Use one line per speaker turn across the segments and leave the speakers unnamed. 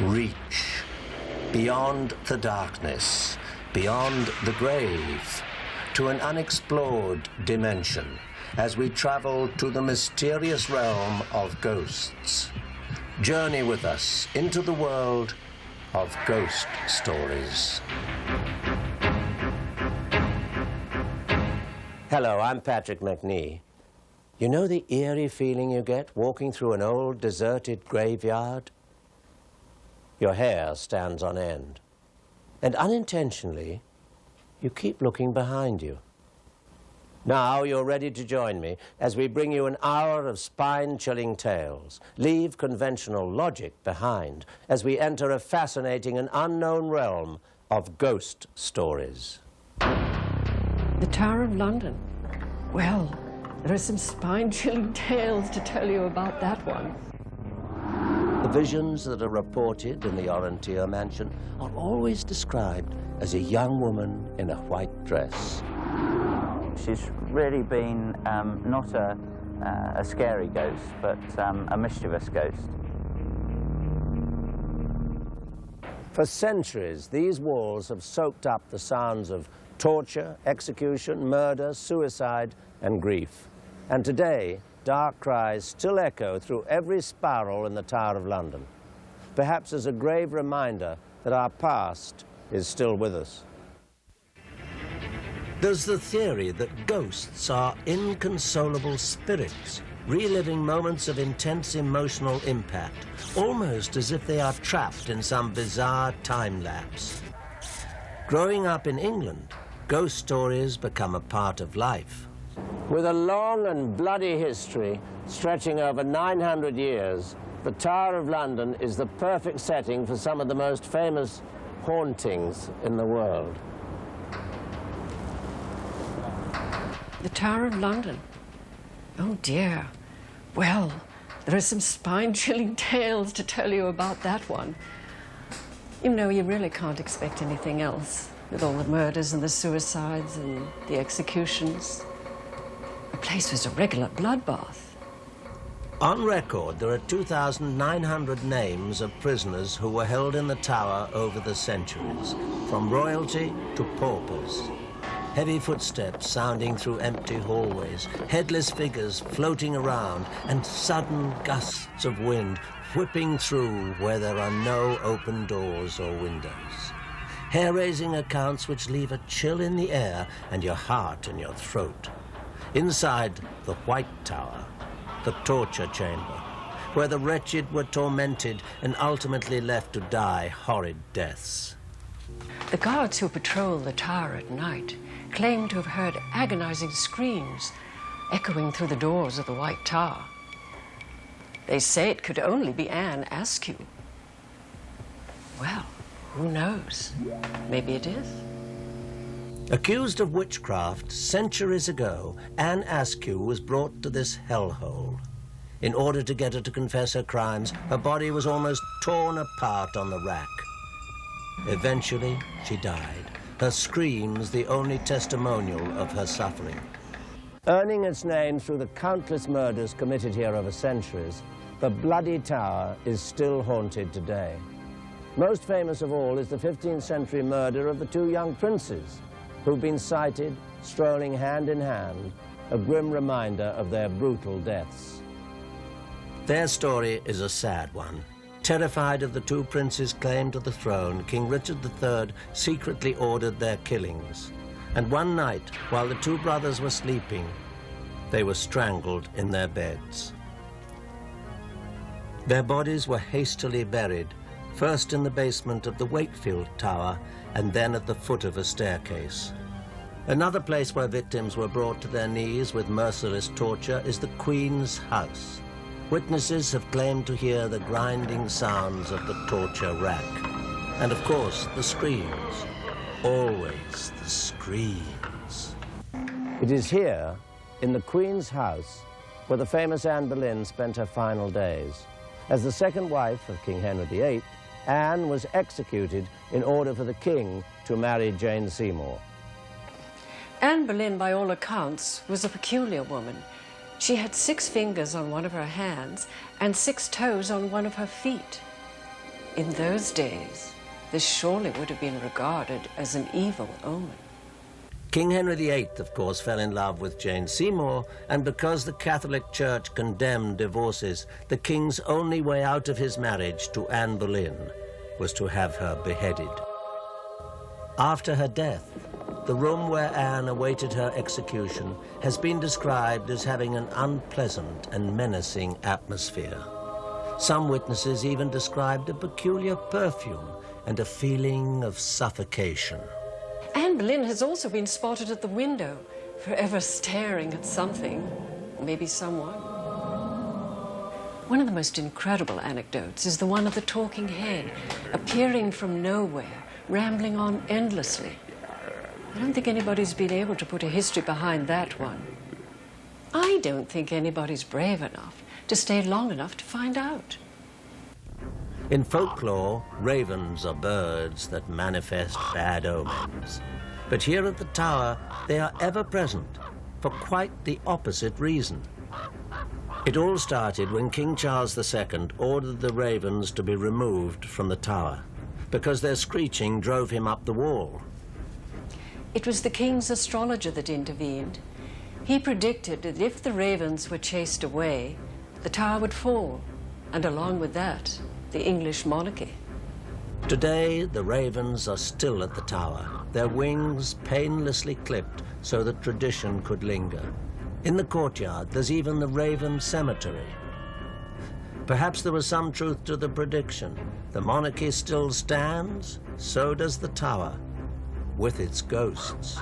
reach beyond the darkness, beyond the grave, to an unexplored dimension as we travel to the mysterious realm of ghosts. Journey with us into the world of ghost stories. Hello, I'm Patrick Macnee. You know the eerie feeling you get walking through an old deserted graveyard? Your hair stands on end. And unintentionally, you keep looking behind you. Now you're ready to join me as we bring you an hour of spine-chilling tales. Leave conventional logic behind as we enter a fascinating and unknown realm of ghost stories.
The Tower of London. Well, there are some spine-chilling tales to tell you about that one.
The visions that are reported in the Orantier mansion are always described as a young woman in a white dress.
She's really been not a scary ghost, but a mischievous ghost.
For centuries, these walls have soaked up the sounds of torture, execution, murder, suicide, and grief. And today, dark cries still echo through every spiral in the Tower of London, perhaps as a grave reminder that our past is still with us. There's the theory that ghosts are inconsolable spirits, reliving moments of intense emotional impact, almost as if they are trapped in some bizarre time lapse. Growing up in England, ghost stories become a part of life. With a long and bloody history stretching over 900 years, the Tower of London is the perfect setting for some of the most famous hauntings in the world.
The Tower of London. Oh dear. Well, there are some spine-chilling tales to tell you about that one. You know, you really can't expect anything else with all the murders and the suicides and the executions. The place was a regular bloodbath.
On record, there are 2,900 names of prisoners who were held in the tower over the centuries, from royalty to paupers. Heavy footsteps sounding through empty hallways, headless figures floating around, and sudden gusts of wind whipping through where there are no open doors or windows. Hair-raising accounts which leave a chill in the air and your heart in your throat. Inside the White Tower, the torture chamber, where the wretched were tormented and ultimately left to die horrid deaths.
The guards who patrol the tower at night claim to have heard agonizing screams echoing through the doors of the White Tower. They say it could only be Anne Askew. Well, who knows? Maybe it is.
Accused of witchcraft centuries ago, Anne Askew was brought to this hellhole. In order to get her to confess her crimes, her body was almost torn apart on the rack. Eventually, she died, her screams the only testimonial of her suffering. Earning its name through the countless murders committed here over centuries, the Bloody Tower is still haunted today. Most famous of all is the 15th century murder of the two young princes, who've been sighted strolling hand in hand, a grim reminder of their brutal deaths. Their story is a sad one. Terrified of the two princes' claim to the throne, King Richard III secretly ordered their killings. And one night, while the two brothers were sleeping, they were strangled in their beds. Their bodies were hastily buried, first in the basement of the Wakefield Tower, and then at the foot of a staircase. Another place where victims were brought to their knees with merciless torture is the Queen's house. Witnesses have claimed to hear the grinding sounds of the torture rack. And of course, the screams. Always the screams. It is here, in the Queen's house, where the famous Anne Boleyn spent her final days. As the second wife of King Henry VIII, Anne was executed in order for the king to marry Jane Seymour.
Anne Boleyn, by all accounts, was a peculiar woman. She had 6 fingers on one of her hands and 6 toes on one of her feet. In those days, this surely would have been regarded as an evil omen.
King Henry VIII, of course, fell in love with Jane Seymour, and because the Catholic Church condemned divorces, the king's only way out of his marriage to Anne Boleyn was to have her beheaded. After her death, the room where Anne awaited her execution has been described as having an unpleasant and menacing atmosphere. Some witnesses even described a peculiar perfume and a feeling of suffocation.
Anne Boleyn has also been spotted at the window, forever staring at something, or maybe someone. One of the most incredible anecdotes is the one of the talking head, appearing from nowhere, rambling on endlessly. I don't think anybody's been able to put a history behind that one. I don't think anybody's brave enough to stay long enough to find out.
In folklore, ravens are birds that manifest bad omens. But here at the Tower, they are ever present, for quite the opposite reason. It all started when King Charles II ordered the ravens to be removed from the Tower, because their screeching drove him up the wall.
It was the king's astrologer that intervened. He predicted that if the ravens were chased away, the Tower would fall, and along with that, the English monarchy.
Today, the ravens are still at the Tower, their wings painlessly clipped so that tradition could linger. In the courtyard, there's even the Raven Cemetery. Perhaps there was some truth to the prediction. The monarchy still stands, so does the Tower, with its ghosts.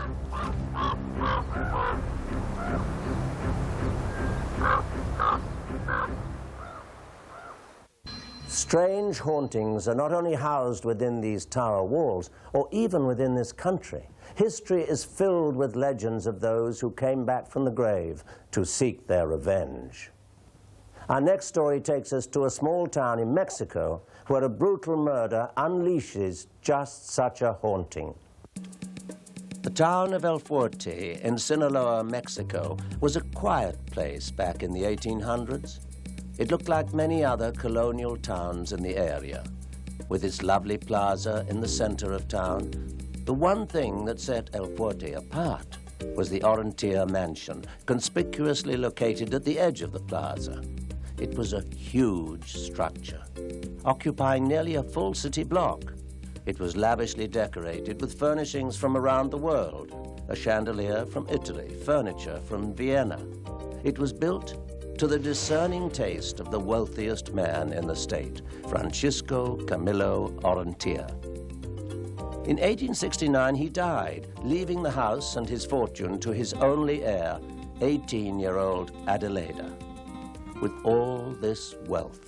Strange hauntings are not only housed within these tower walls, or even within this country. History is filled with legends of those who came back from the grave to seek their revenge. Our next story takes us to a small town in Mexico where a brutal murder unleashes just such a haunting. The town of El Fuerte in Sinaloa, Mexico, was a quiet place back in the 1800s. It looked like many other colonial towns in the area. With its lovely plaza in the center of town, the one thing that set El Fuerte apart was the Orantier mansion, conspicuously located at the edge of the plaza. It was a huge structure, occupying nearly a full city block. It was lavishly decorated with furnishings from around the world, a chandelier from Italy, furniture from Vienna. It was built to the discerning taste of the wealthiest man in the state, Francisco Camilo Orantier. In 1869, he died, leaving the house and his fortune to his only heir, 18-year-old Adelaida. With all this wealth,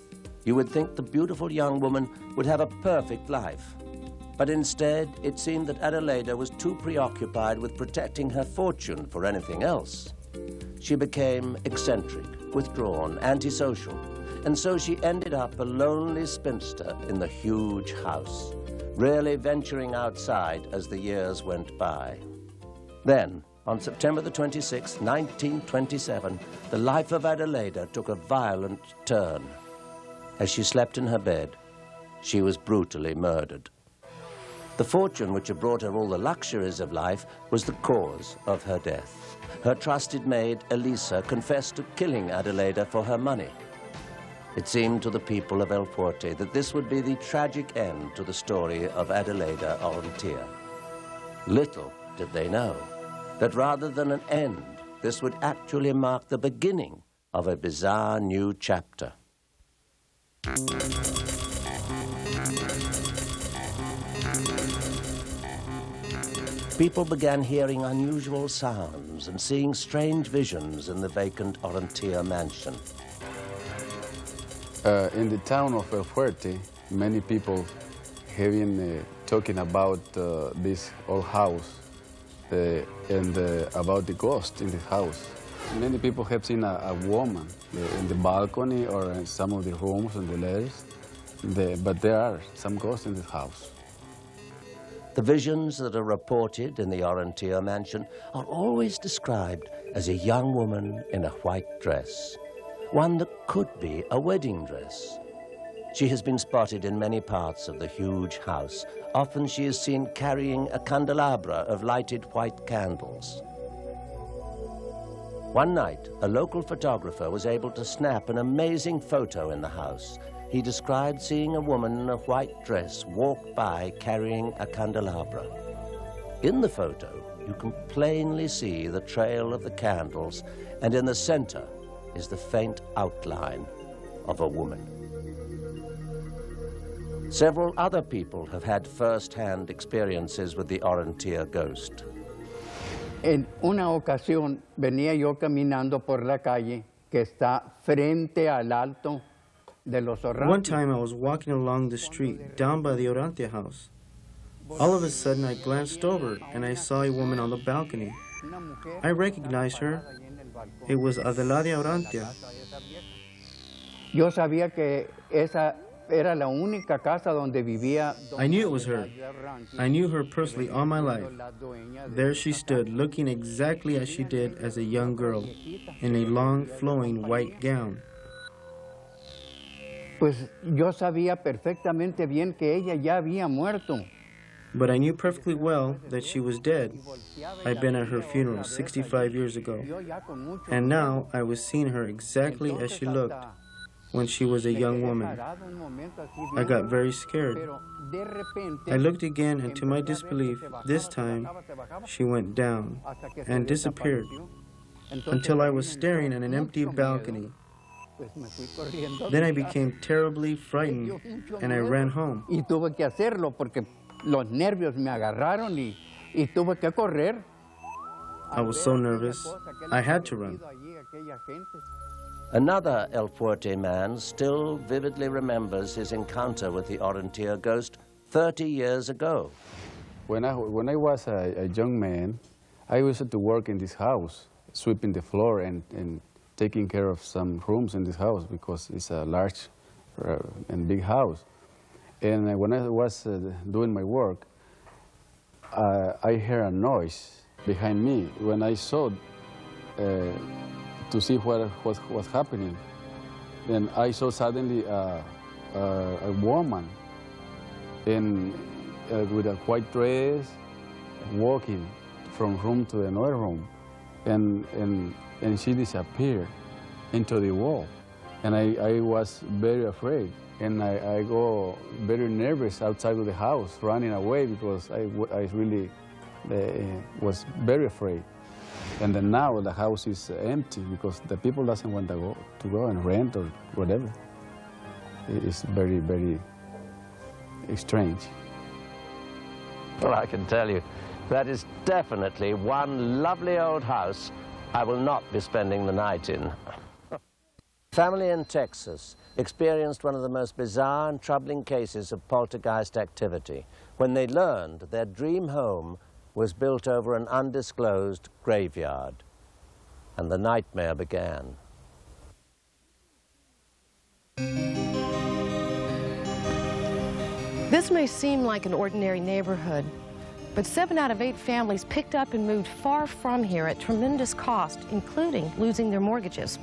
you would think the beautiful young woman would have a perfect life. But instead, it seemed that Adelaida was too preoccupied with protecting her fortune for anything else. She became eccentric, withdrawn, antisocial, and so she ended up a lonely spinster in the huge house, rarely venturing outside as the years went by. Then, on September the 26th, 1927, the life of Adelaida took a violent turn. As she slept in her bed, she was brutally murdered. The fortune which had brought her all the luxuries of life was the cause of her death. Her trusted maid, Elisa, confessed to killing Adelaida for her money. It seemed to the people of El Fuerte that this would be the tragic end to the story of Adelaida Orantier. Little did they know that rather than an end, this would actually mark the beginning of a bizarre new chapter. People began hearing unusual sounds and seeing strange visions in the vacant Orantier mansion.
In the town of El Fuerte, many people have been talking about this old house and about the ghost in the house. Many people have seen a woman in the balcony or in some of the rooms and the ladders, but there are some ghosts in the house.
The visions that are reported in the Orantier mansion are always described as a young woman in a white dress, one that could be a wedding dress. She has been spotted in many parts of the huge house. Often she is seen carrying a candelabra of lighted white candles. One night, a local photographer was able to snap an amazing photo in the house. He described seeing a woman in a white dress walk by carrying a candelabra. In the photo, you can plainly see the trail of the candles, and in the center is the faint outline of a woman. Several other people have had first-hand experiences with the Orantier ghost.
En una ocasión venía yo caminando por la calle que está frente al alto de los Orantier.
One time I was walking along the street down by the Orantier house. All of a sudden I glanced over and I saw a woman on the balcony. I recognized her. It was Adelaida Orantier.
Yo sabía que esa era la única casa donde vivía.
I knew it was her. I knew her personally all my life. There she stood, looking exactly as she did as a young girl, in a long, flowing white gown.
Pues yo sabía perfectamente bien que ella ya había muerto.
But I knew perfectly well that she was dead. I'd been at her funeral 65 years ago, and now I was seeing her exactly as she looked when she was a young woman. I got very scared. I looked again, and to my disbelief, this time she went down and disappeared until I was staring at an empty balcony. Then I became terribly frightened, and I ran home.
Y tuve que hacerlo porque los nervios me agarraron y tuve que correr.
I was so nervous, I had to run.
Another El Puerte man still vividly remembers his encounter with the Orantier ghost 30 years ago.
When I was a young man, I used to work in this house, sweeping the floor and taking care of some rooms in this house because it's a large and big house. And when I was doing my work, I heard a noise behind me. When I saw to see what was happening, then I saw suddenly a woman with a white dress walking from room to another room, and she disappeared into the wall. And I was very afraid, and I go very nervous outside of the house, running away because I really was very afraid. And then now the house is empty because the people doesn't want to go and rent or whatever. It's very, very strange.
Well, I can tell you, that is definitely one lovely old house I will not be spending the night in. Family in Texas experienced one of the most bizarre and troubling cases of poltergeist activity when they learned their dream home was built over an undisclosed graveyard, and the nightmare began.
This may seem like an ordinary neighborhood, but 7 out of 8 families picked up and moved far from here at tremendous cost, including losing their mortgages.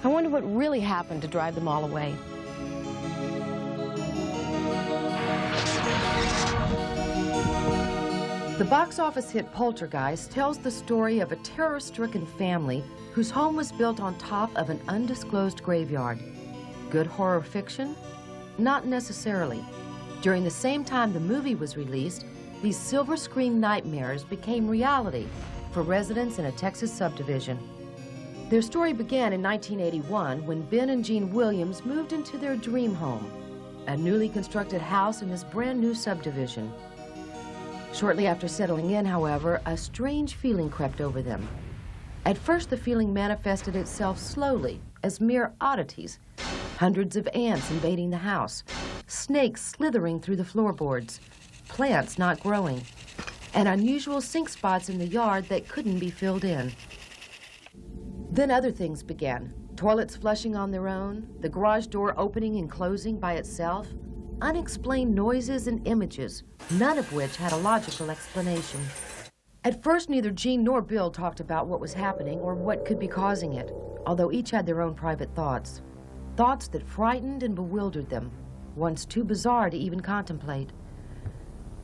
I wonder what really happened to drive them all away. The box office hit Poltergeist tells the story of a terror-stricken family whose home was built on top of an undisclosed graveyard. Good horror fiction? Not necessarily. During the same time the movie was released, these silver screen nightmares became reality for residents in a Texas subdivision. Their story began in 1981 when Ben and Jean Williams moved into their dream home, a newly constructed house in this brand new subdivision. Shortly after settling in, however, a strange feeling crept over them. At first, the feeling manifested itself slowly as mere oddities. Hundreds of ants invading the house, snakes slithering through the floorboards, plants not growing, and unusual sink spots in the yard that couldn't be filled in. Then other things began. Toilets flushing on their own, the garage door opening and closing by itself, unexplained noises and images, none of which had a logical explanation. At first, neither Jean nor Bill talked about what was happening or what could be causing it, although each had their own private thoughts. thoughts that frightened and bewildered them, once too bizarre to even contemplate.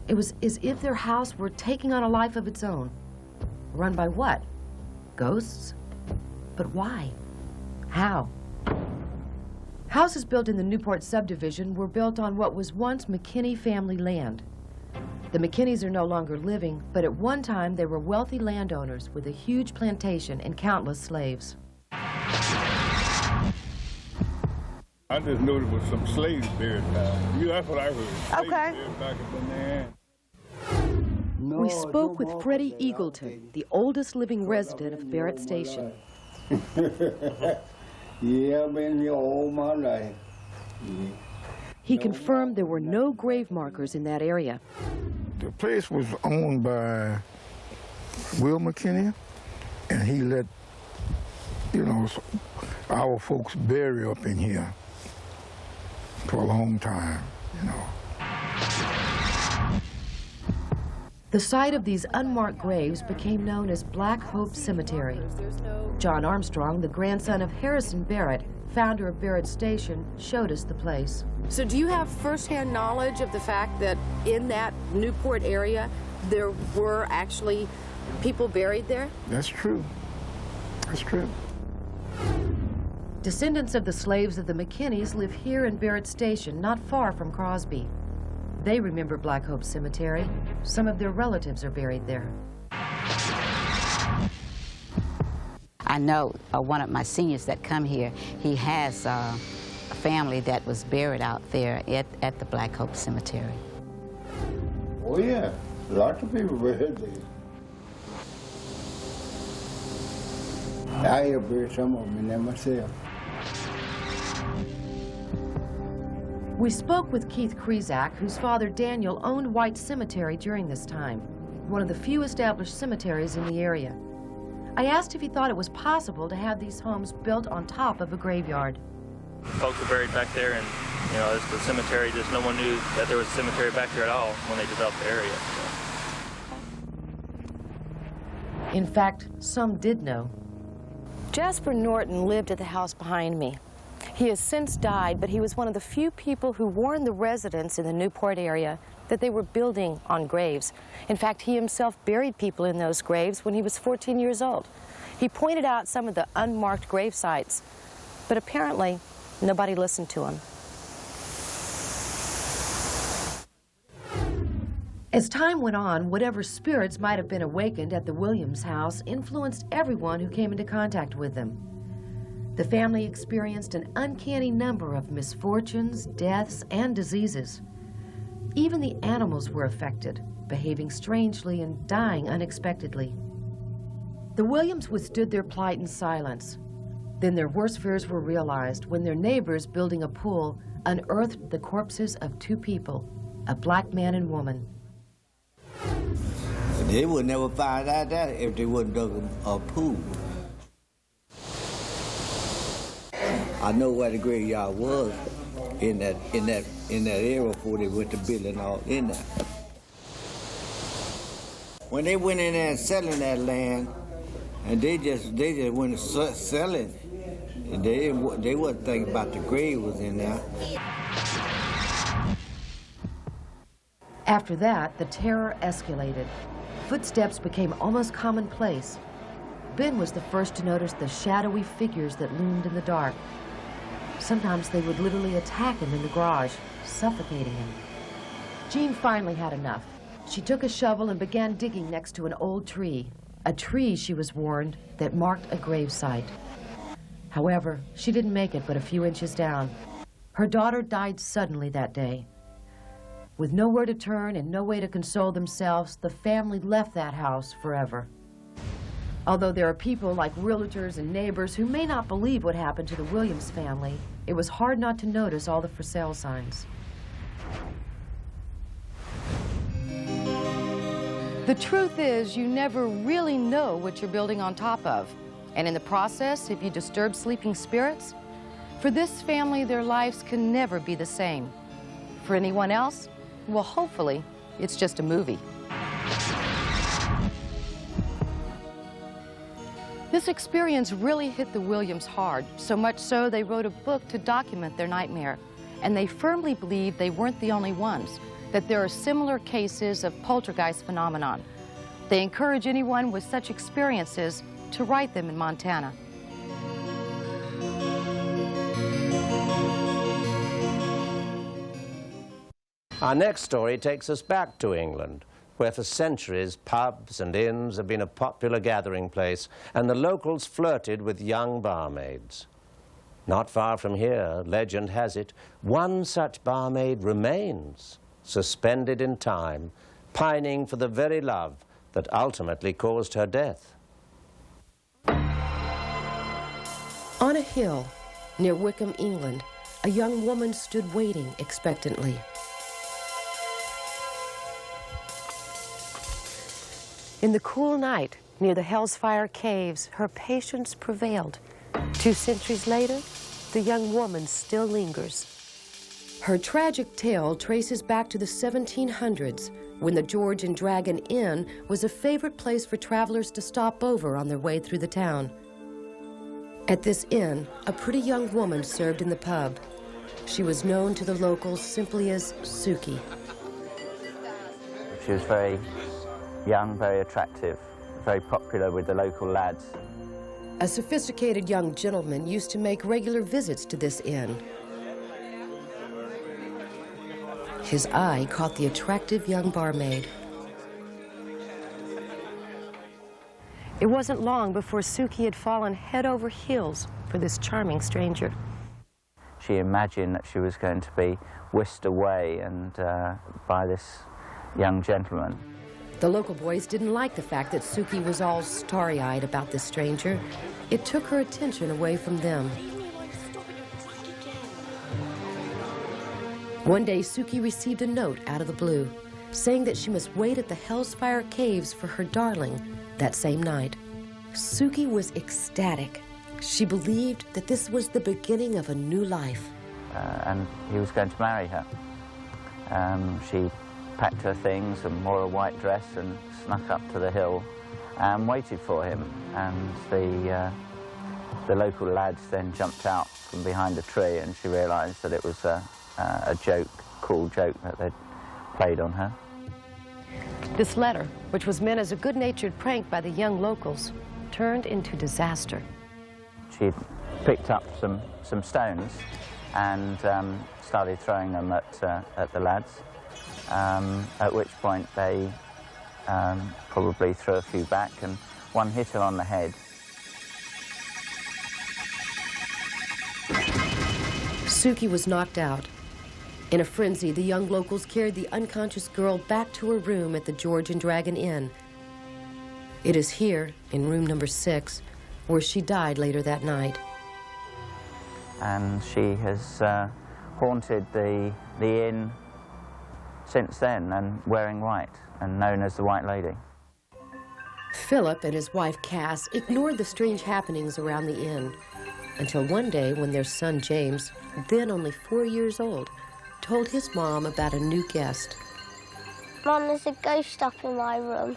It was as if their house were taking on a life of its own. Run by what? Ghosts? But why? How? Houses built in the Newport subdivision were built on what was once McKenzie family land. The McKenzies are no longer living, but at one time they were wealthy landowners with a huge plantation and countless slaves.
I just knew there was some slaves buried down. Yeah, that's what I heard. Slaves
Okay.
buried back up in there.
We spoke with Freddie Eagleton, the oldest living resident of Barrett Station.
Yeah, I've been here all my life.
He confirmed there were no grave markers in that area.
The place was owned by Will McKenzie, and he let, you know, our folks bury up in here for a long time, you know.
The site of these unmarked graves became known as Black Hope Cemetery. John Armstrong, the grandson of Harrison Barrett, founder of Barrett Station, showed us the place.
So do you have firsthand knowledge of the fact that in that Newport area there were actually people buried there?
That's true. That's true.
Descendants of the slaves of the McKenzies live here in Barrett Station, not far from Crosby. They remember Black Hope Cemetery. Some of their relatives are buried there.
I know one of my seniors that come here, he has a family that was buried out there at the Black Hope Cemetery.
Oh, yeah. Lots of people buried there. I have buried some of them in there myself.
We spoke with Keith Krizak, whose father Daniel owned White Cemetery during this time, one of the few established cemeteries in the area. I asked if he thought it was possible to have these homes built on top of a graveyard.
Folks were buried back there, and you know, the cemetery, just no one knew that there was a cemetery back there at all when they developed the area. So.
In fact, some did know.
Jasper Norton lived at the house behind me. He has since died, but he was one of the few people who warned the residents in the Newport area that they were building on graves. In fact, he himself buried people in those graves when he was 14 years old. He pointed out some of the unmarked grave sites, but apparently nobody listened to him.
As time went on, whatever spirits might have been awakened at the Williams house influenced everyone who came into contact with them. The family experienced an uncanny number of misfortunes, deaths, and diseases. Even the animals were affected, behaving strangely and dying unexpectedly. The Williams withstood their plight in silence. Then their worst fears were realized when their neighbors, building a pool, unearthed the corpses of two people, a black man and woman.
They would never find out that if they wouldn't dug a pool. I know where the graveyard was in that area before they went to building all in there. When they went in there and selling that land, and they just went to selling, and they wasn't thinking about the grave was in there.
After that, the terror escalated. Footsteps became almost commonplace. Ben was the first to notice the shadowy figures that loomed in the dark. Sometimes they would literally attack him in the garage, suffocating him. Jean finally had enough. She took a shovel and began digging next to an old tree, a tree, she was warned, that marked a grave site. However, she didn't make it but a few inches down. Her daughter died suddenly that day. With nowhere to turn and no way to console themselves, the family left that house forever. Although there are people like realtors and neighbors who may not believe what happened to the Williams family, it was hard not to notice all the for sale signs.
The truth is, you never really know what you're building on top of. And in the process, if you disturb sleeping spirits, for this family, their lives can never be the same. For anyone else, well, hopefully, it's just a movie. This experience really hit the Williams hard, so much so they wrote a book to document their nightmare. And they firmly believe they weren't the only ones, that there are similar cases of poltergeist phenomenon. They encourage anyone with such experiences to write them in Montana.
Our next story takes us back to England, where for centuries pubs and inns have been a popular gathering place, and the locals flirted with young barmaids. Not far from here, legend has it, one such barmaid remains, suspended in time, pining for the very love that ultimately caused her death.
On a hill near Wickham, England, a young woman stood waiting expectantly. In the cool night near the Hellfire Caves, her patience prevailed. 2 centuries later, the young woman still lingers. Her tragic tale traces back to the 1700s, when the George and Dragon Inn was a favorite place for travelers to stop over on their way through the town. At this inn, a pretty young woman served in the pub. She was known to the locals simply as Suki.
She was very young, very attractive, very popular with the local lads.
A sophisticated young gentleman used to make regular visits to this inn. His eye caught the attractive young barmaid. It wasn't long before Suki had fallen head over heels for this charming stranger.
She imagined that she was going to be whisked away and by this young gentleman.
The local boys didn't like the fact that Suki was all starry-eyed about this stranger. It took her attention away from them. One day, Suki received a note out of the blue, saying that she must wait at the Hellfire Caves for her darling that same night. Suki was ecstatic. She believed that this was the beginning of a new life.
And he was going to marry her. She packed her things and wore a white dress and snuck up to the hill and waited for him. And the local lads then jumped out from behind a tree, and she realised that it was a joke, cruel joke that they'd played on her.
This letter, which was meant as a good-natured prank by the young locals, turned into disaster.
She picked up some stones and started throwing them at the lads. At which point they probably threw a few back, and one hit her on the head.
Suki was knocked out. In a frenzy, the young locals carried the unconscious girl back to her room at the George and Dragon Inn. It is here, in room number 6, where she died later that night.
And she has haunted the inn since then, and wearing white, and known as the White Lady.
Philip and his wife Cass ignored the strange happenings around the inn, until one day when their son James, then only 4 years old, told his mom about a new guest.
Mom, there's a ghost up in my room.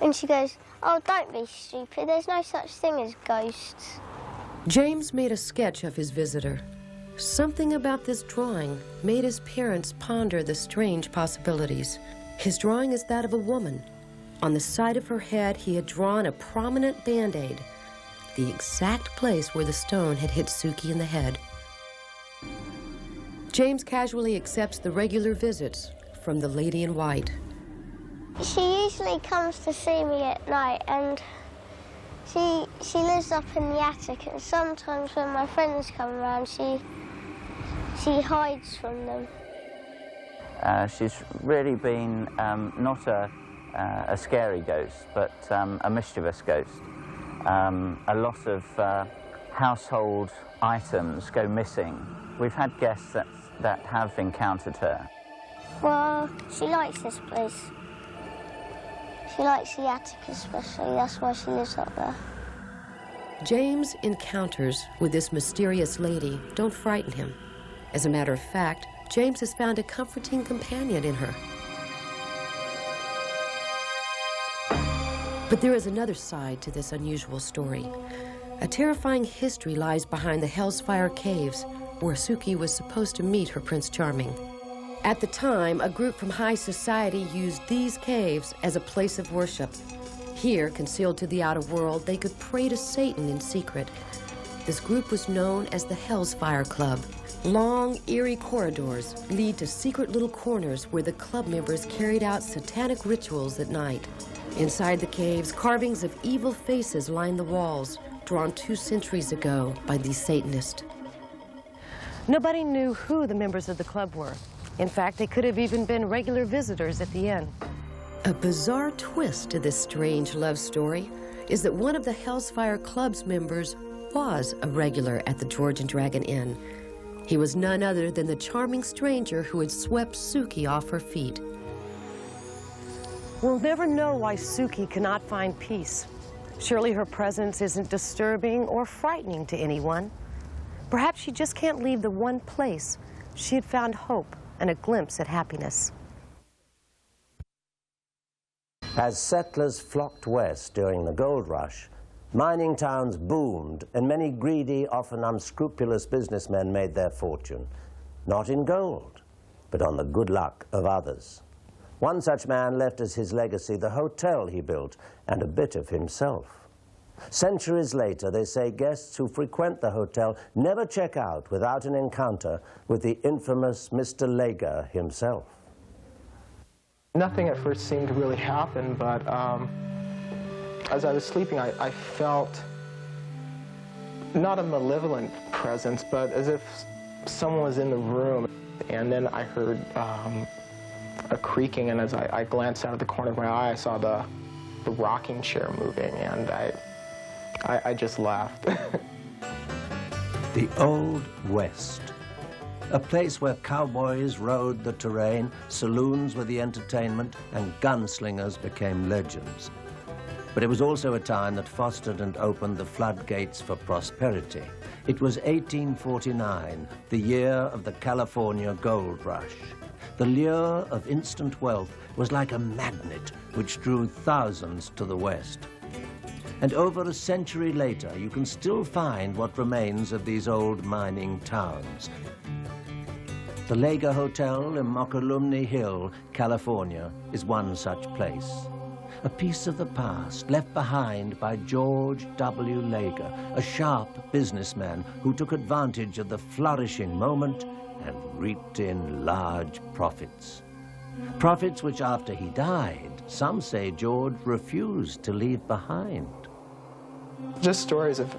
And she goes, oh, don't be stupid, there's no such thing as ghosts.
James made a sketch of his visitor. Something about this drawing made his parents ponder the strange possibilities. His drawing is that of a woman. On the side of her head, he had drawn a prominent Band-Aid, the exact place where the stone had hit Suki in the head. James casually accepts the regular visits from the Lady in White.
She usually comes to see me at night, and she lives up in the attic, and sometimes when my friends come around, she hides from them.
She's really been not a scary ghost, but a mischievous ghost. A lot of household items go missing. We've had guests that have encountered her.
Well, she likes this place. She likes the attic especially, that's why she lives up there.
James' encounters with this mysterious lady don't frighten him. As a matter of fact, James has found a comforting companion in her.
But there is another side to this unusual story. A terrifying history lies behind the Hell's Fire Caves, where Suki was supposed to meet her Prince Charming. At the time, a group from high society used these caves as a place of worship. Here, concealed to the outer world, they could pray to Satan in secret. This group was known as the Hell's Fire Club. Long, eerie corridors lead to secret little corners where the club members carried out satanic rituals at night. Inside the caves, carvings of evil faces line the walls, drawn 2 centuries ago by these Satanists.
Nobody knew who the members of the club were. In fact, they could have even been regular visitors at the inn.
A bizarre twist to this strange love story is that one of the Hell's Fire Club's members was a regular at the George and Dragon Inn. He was none other than the charming stranger who had swept Suki off her feet.
We'll never know why Suki cannot find peace. Surely her presence isn't disturbing or frightening to anyone. Perhaps she just can't leave the one place she had found hope and a glimpse at happiness.
As settlers flocked west during the gold rush, mining towns boomed and many greedy, often unscrupulous businessmen made their fortune, not in gold, but on the good luck of others. One such man left as his legacy the hotel he built and a bit of himself. Centuries later, they say guests who frequent the hotel never check out without an encounter with the infamous Mr. Lager himself.
Nothing at first seemed to really happen, but as I was sleeping, I felt not a malevolent presence, but as if someone was in the room. And then I heard a creaking, and as I glanced out of the corner of my eye, I saw the rocking chair moving, and I just laughed.
The Old West. A place where cowboys rode the terrain, saloons were the entertainment, and gunslingers became legends. But it was also a time that fostered and opened the floodgates for prosperity. It was 1849, the year of the California gold rush. The lure of instant wealth was like a magnet which drew thousands to the west. And over a century later, you can still find what remains of these old mining towns. The Lager Hotel in Mokelumne Hill, California, is one such place. A piece of the past left behind by George W. Lager, a sharp businessman who took advantage of the flourishing moment and reaped in large profits. Profits which, after he died, some say George refused to leave behind.
Just stories of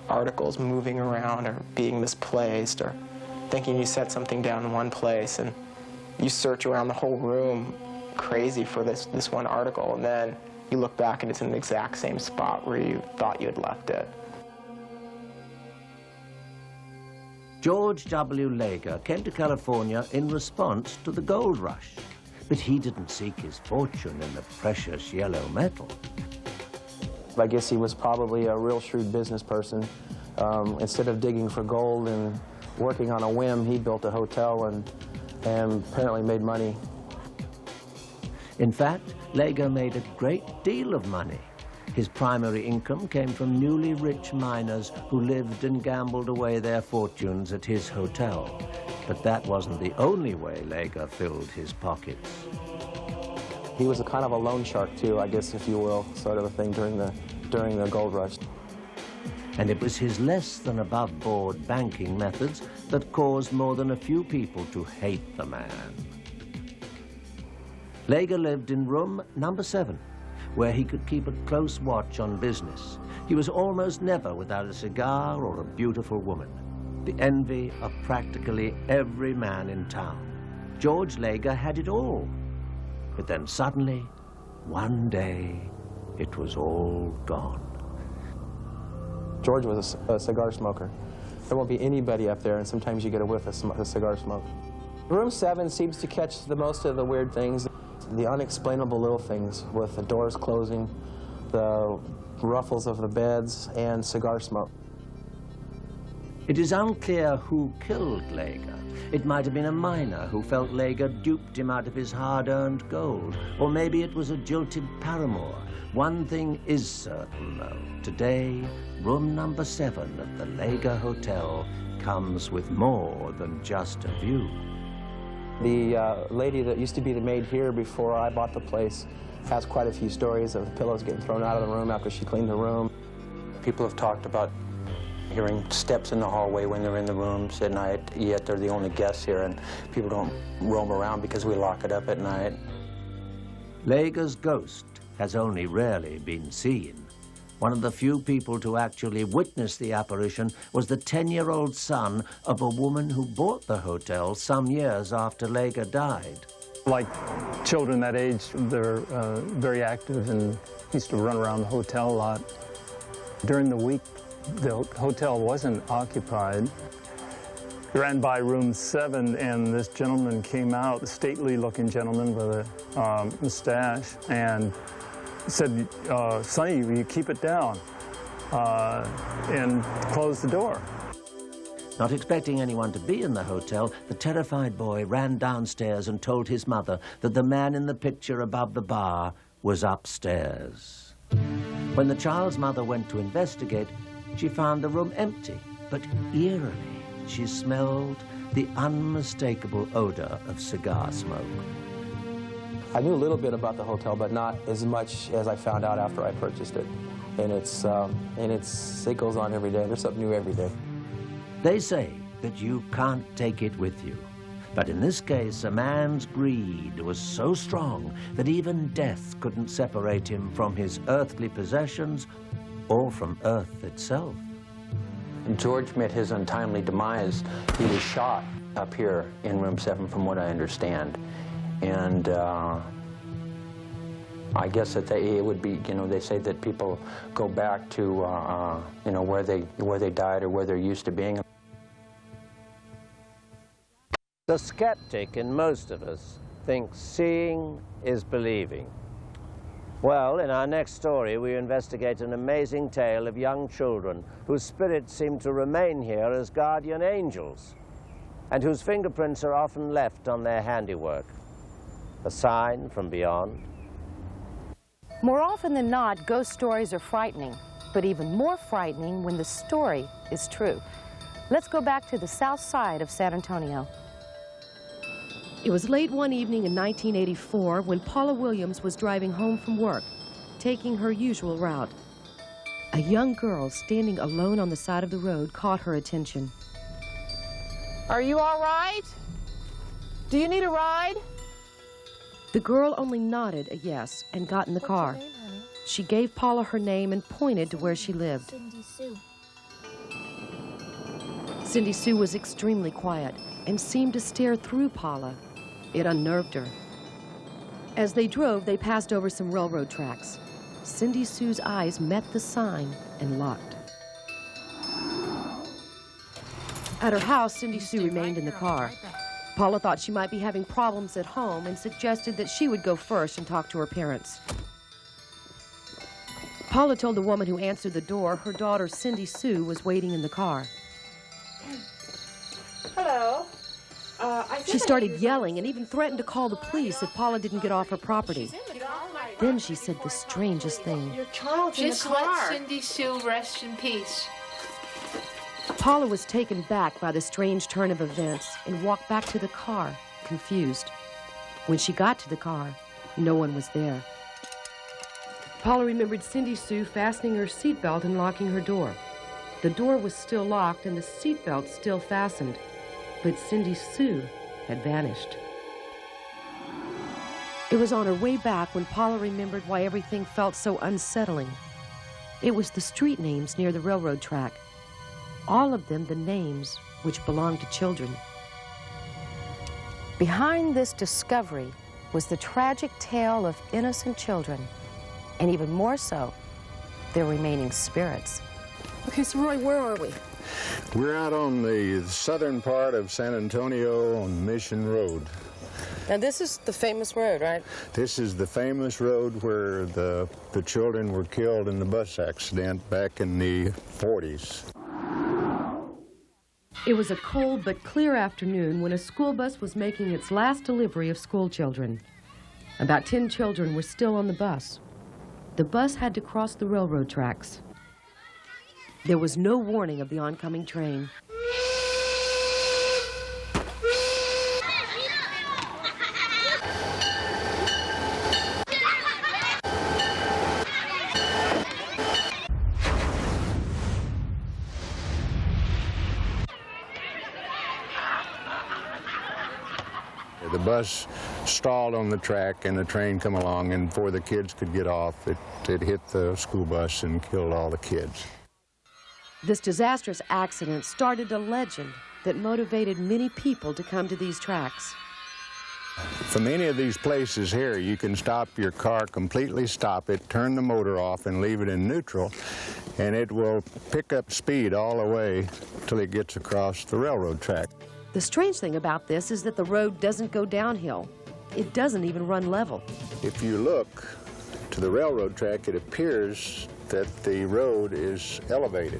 articles moving around or being misplaced, or thinking you set something down in one place and you search around the whole room crazy for this one article, and then you look back and it's in the exact same spot where you thought you had left it.
George W. Lager came to California in response to the gold rush, but he didn't seek his fortune in the precious yellow metal.
I guess he was probably a real shrewd business person. Instead of digging for gold and working on a whim, he built a hotel and apparently made money.
In fact, Lager made a great deal of money. His primary income came from newly rich miners who lived and gambled away their fortunes at his hotel. But that wasn't the only way Lager filled his pockets.
He was a kind of a loan shark too, I guess, if you will, sort of a thing during the gold rush.
And it was his less than above-board banking methods that caused more than a few people to hate the man. Lager lived in room number 7, where he could keep a close watch on business. He was almost never without a cigar or a beautiful woman, the envy of practically every man in town. George Lager had it all. But then suddenly, one day, it was all gone.
George was a cigar smoker. There won't be anybody up there, and sometimes you get a whiff of cigar smoke. Room 7 seems to catch the most of the weird things, the unexplainable little things, with the doors closing, the ruffles of the beds, and cigar smoke.
It is unclear who killed Lager, It might have been a miner who felt Lager duped him out of his hard-earned gold. Or maybe it was a jilted paramour. One thing is certain, though. Today, room number 7 at the Lager Hotel comes with more than just a view.
The lady that used to be the maid here before I bought the place has quite a few stories of the pillows getting thrown out of the room after she cleaned the room. People have talked about hearing steps in the hallway when they're in the rooms at night, yet they're the only guests here, and people don't roam around because we lock it up at night.
Lager's ghost has only rarely been seen. One of the few people to actually witness the apparition was the 10-year-old son of a woman who bought the hotel some years after Lager died.
Like children that age, they're very active and used to run around the hotel a lot. During the week, the hotel wasn't occupied. Ran by room 7, and this gentleman came out, a stately-looking gentleman with a mustache, and said, "Sonny, you keep it down," and closed the door.
Not expecting anyone to be in the hotel, the terrified boy ran downstairs and told his mother that the man in the picture above the bar was upstairs. When the child's mother went to investigate, she found the room empty, but eerily she smelled the unmistakable odor of cigar smoke.
I knew a little bit about the hotel, but not as much as I found out after I purchased it. And it goes on every day. There's something new every day.
They say that you can't take it with you. But in this case, a man's greed was so strong that even death couldn't separate him from his earthly possessions or from Earth itself.
George met his untimely demise. He was shot up here in room 7, from what I understand. And I guess that it would be, they say that people go back to, where they died or where they're used to being.
The skeptic in most of us thinks seeing is believing. Well, in our next story, we investigate an amazing tale of young children whose spirits seem to remain here as guardian angels, and whose fingerprints are often left on their handiwork. A sign from beyond.
More often than not, ghost stories are frightening, but even more frightening when the story is true. Let's go back to the south side of San Antonio.
It was late one evening in 1984 when Paula Williams was driving home from work, taking her usual route. A young girl standing alone on the side of the road caught her attention.
Are you all right? Do you need a ride?
The girl only nodded a yes and got in the car.
What's your name, honey?
She gave Paula her name and pointed to where she lived.
Cindy Sue.
Cindy Sue was extremely quiet and seemed to stare through Paula. It unnerved her. As they drove, they passed over some railroad tracks. Cindy Sue's eyes met the sign and locked. At her house, Cindy Sue remained in the car. Paula thought she might be having problems at home and suggested that she would go first and talk to her parents. Paula told the woman who answered the door her daughter, Cindy Sue, was waiting in the car.
Hello.
She started yelling and even threatened to call the police if Paula didn't get off her property. Then she said the strangest thing.
Your child's
Just
in the car.
let Cindy Sue rest in peace.
Paula was taken back by the strange turn of events and walked back to the car, confused. When she got to the car, no one was there. Paula remembered Cindy Sue fastening her seatbelt and locking her door. The door was still locked and the seatbelt still fastened, but Cindy Sue had vanished. It was on her way back when Paula remembered why everything felt so unsettling. It was the street names near the railroad track. All of them the names which belonged to children.
Behind this discovery was the tragic tale of innocent children, and even more so, their remaining spirits.
Okay, so Roy, where are we?
We're out on the southern part of San Antonio on Mission Road.
Now this is the famous road, right?
This is the famous road where the children were killed in the bus accident back in the 40s.
It was a cold but clear afternoon when a school bus was making its last delivery of school children. About 10 children were still on the bus. The bus had to cross the railroad tracks. There was no warning of the oncoming train.
The bus stalled on the track and the train come along, and before the kids could get off, it hit the school bus and killed all the kids.
This disastrous accident started a legend that motivated many people to come to these tracks.
From any of these places here, you can stop your car, completely stop it, turn the motor off and leave it in neutral, and it will pick up speed all the way till it gets across the railroad track.
The strange thing about this is that the road doesn't go downhill. It doesn't even run level.
If you look to the railroad track, it appears that the road is elevated.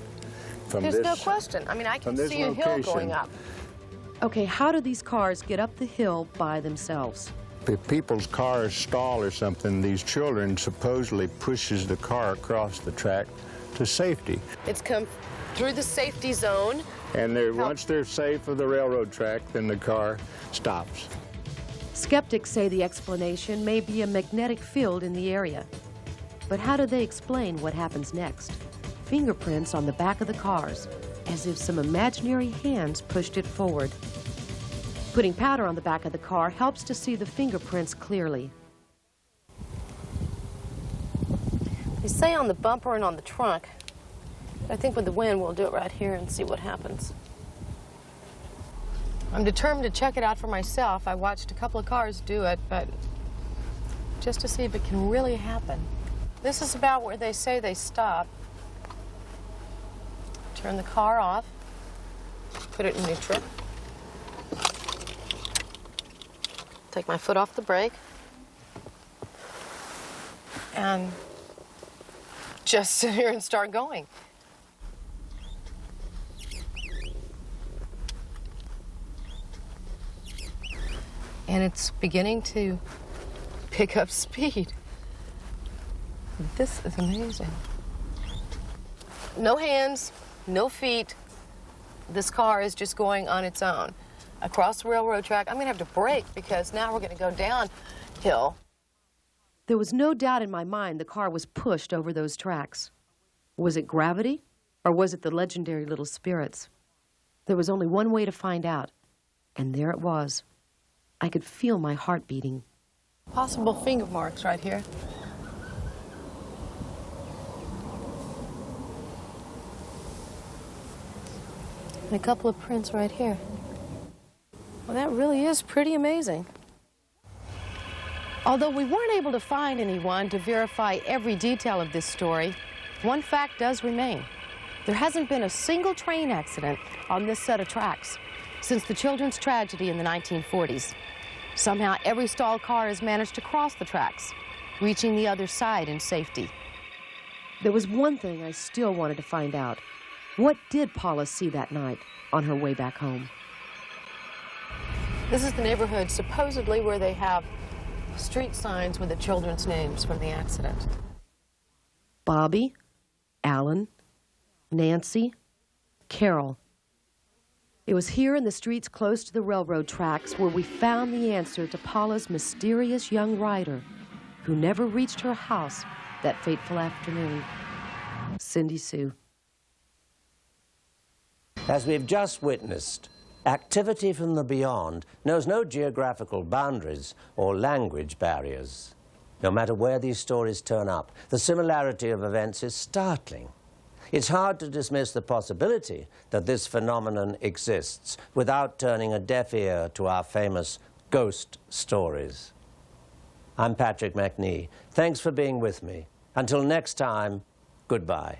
There's no question. I mean, I can see a hill going up.
Okay, how do these cars get up the hill by themselves?
If people's cars stall or something, these children supposedly pushes the car across the track to safety.
It's come through the safety zone.
And once they're safe of the railroad track, then the car stops.
Skeptics say the explanation may be a magnetic field in the area. But how do they explain what happens next? Fingerprints on the back of the cars, as if some imaginary hands pushed it forward. Putting powder on the back of the car helps to see the fingerprints clearly.
They say on the bumper and on the trunk. I think with the wind, we'll do it right here and see what happens. I'm determined to check it out for myself. I watched a couple of cars do it, but just to see if it can really happen. This is about where they say they stop. Turn the car off, put it in neutral. Take my foot off the brake. And just sit here and start going. And it's beginning to pick up speed. This is amazing. No hands, no feet. This car is just going on its own. Across the railroad track, I'm gonna have to brake because now we're gonna go downhill.
There was no doubt in my mind the car was pushed over those tracks. Was it gravity, or was it the legendary little spirits? There was only one way to find out, and there it was. I could feel my heart beating.
Possible finger marks right here. And a couple of prints right here. Well, that really is pretty amazing. Although we weren't able to find anyone to verify every detail of this story, one fact does remain. There hasn't been a single train accident on this set of tracks since the children's tragedy in the 1940s. Somehow, every stalled car has managed to cross the tracks, reaching the other side in safety.
There was one thing I still wanted to find out. What did Paula see that night on her way back home?
This is the neighborhood supposedly where they have street signs with the children's names from the accident.
Bobby, Alan, Nancy, Carol. It was here in the streets close to the railroad tracks where we found the answer to Paula's mysterious young rider who never reached her house that fateful afternoon. Cindy Sue.
As we've just witnessed, activity from the beyond knows no geographical boundaries or language barriers. No matter where these stories turn up, the similarity of events is startling. It's hard to dismiss the possibility that this phenomenon exists without turning a deaf ear to our famous ghost stories. I'm Patrick Macnee. Thanks for being with me. Until next time, goodbye.